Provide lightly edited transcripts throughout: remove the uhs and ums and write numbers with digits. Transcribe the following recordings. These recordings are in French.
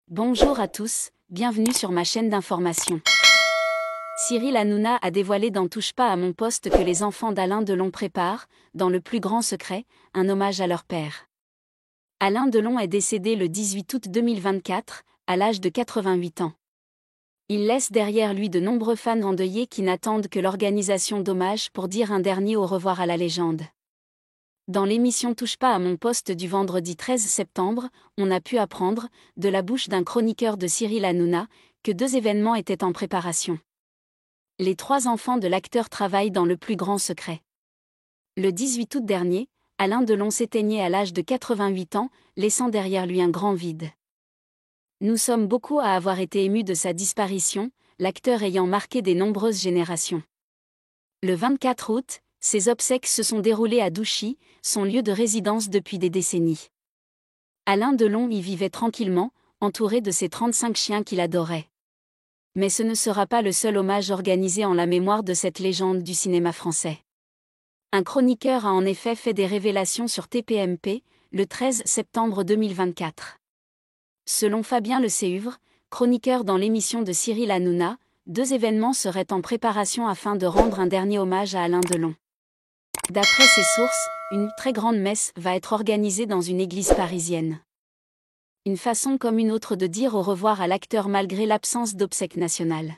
Bonjour à tous, bienvenue sur ma chaîne d'information. Cyril Hanouna a dévoilé dans Touche pas à mon poste que les enfants d'Alain Delon préparent, dans le plus grand secret, un hommage à leur père. Alain Delon est décédé le 18 août 2024, à l'âge de 88 ans. Il laisse derrière lui de nombreux fans endeuillés qui n'attendent que l'organisation d'hommages pour dire un dernier au revoir à la légende. Dans l'émission Touche pas à mon poste du vendredi 13 septembre, on a pu apprendre, de la bouche d'un chroniqueur de Cyril Hanouna, que 2 événements étaient en préparation. Les 3 enfants de l'acteur travaillent dans le plus grand secret. Le 18 août dernier, Alain Delon s'éteignait à l'âge de 88 ans, laissant derrière lui un grand vide. Nous sommes beaucoup à avoir été émus de sa disparition, l'acteur ayant marqué des nombreuses générations. Le 24 août, ses obsèques se sont déroulées à Douchy, son lieu de résidence depuis des décennies. Alain Delon y vivait tranquillement, entouré de ses 35 chiens qu'il adorait. Mais ce ne sera pas le seul hommage organisé en la mémoire de cette légende du cinéma français. Un chroniqueur a en effet fait des révélations sur TPMP, le 13 septembre 2024. Selon Fabien Le Séhuvre, chroniqueur dans l'émission de Cyril Hanouna, 2 événements seraient en préparation afin de rendre un dernier hommage à Alain Delon. D'après ses sources, une très grande messe va être organisée dans une église parisienne. Une façon comme une autre de dire au revoir à l'acteur malgré l'absence d'obsèques nationales.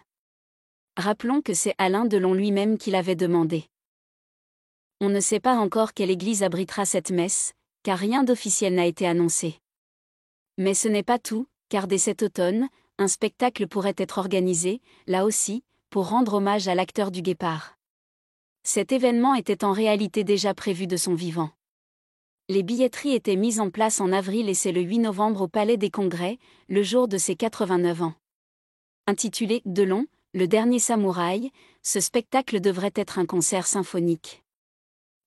Rappelons que c'est Alain Delon lui-même qui l'avait demandé. On ne sait pas encore quelle église abritera cette messe, car rien d'officiel n'a été annoncé. Mais ce n'est pas tout, car dès cet automne, un spectacle pourrait être organisé, là aussi, pour rendre hommage à l'acteur du Guépard. Cet événement était en réalité déjà prévu de son vivant. Les billetteries étaient mises en place en avril et c'est le 8 novembre au Palais des Congrès, le jour de ses 89 ans. Intitulé « Delon, le dernier samouraï », ce spectacle devrait être un concert symphonique.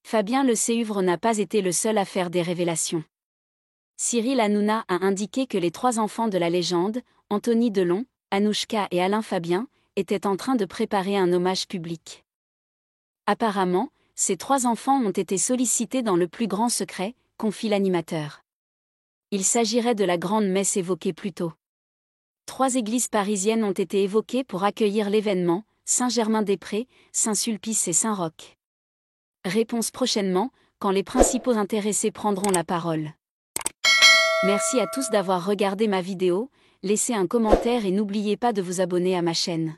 Fabien Le Séhuvre n'a pas été le seul à faire des révélations. Cyril Hanouna a indiqué que les 3 enfants de la légende, Anthony Delon, Anouchka et Alain Fabien, étaient en train de préparer un hommage public. Apparemment, ces 3 enfants ont été sollicités dans le plus grand secret, confie l'animateur. Il s'agirait de la grande messe évoquée plus tôt. 3 églises parisiennes ont été évoquées pour accueillir l'événement, Saint-Germain-des-Prés, Saint-Sulpice et Saint-Roch. Réponse prochainement, quand les principaux intéressés prendront la parole. Merci à tous d'avoir regardé ma vidéo, laissez un commentaire et n'oubliez pas de vous abonner à ma chaîne.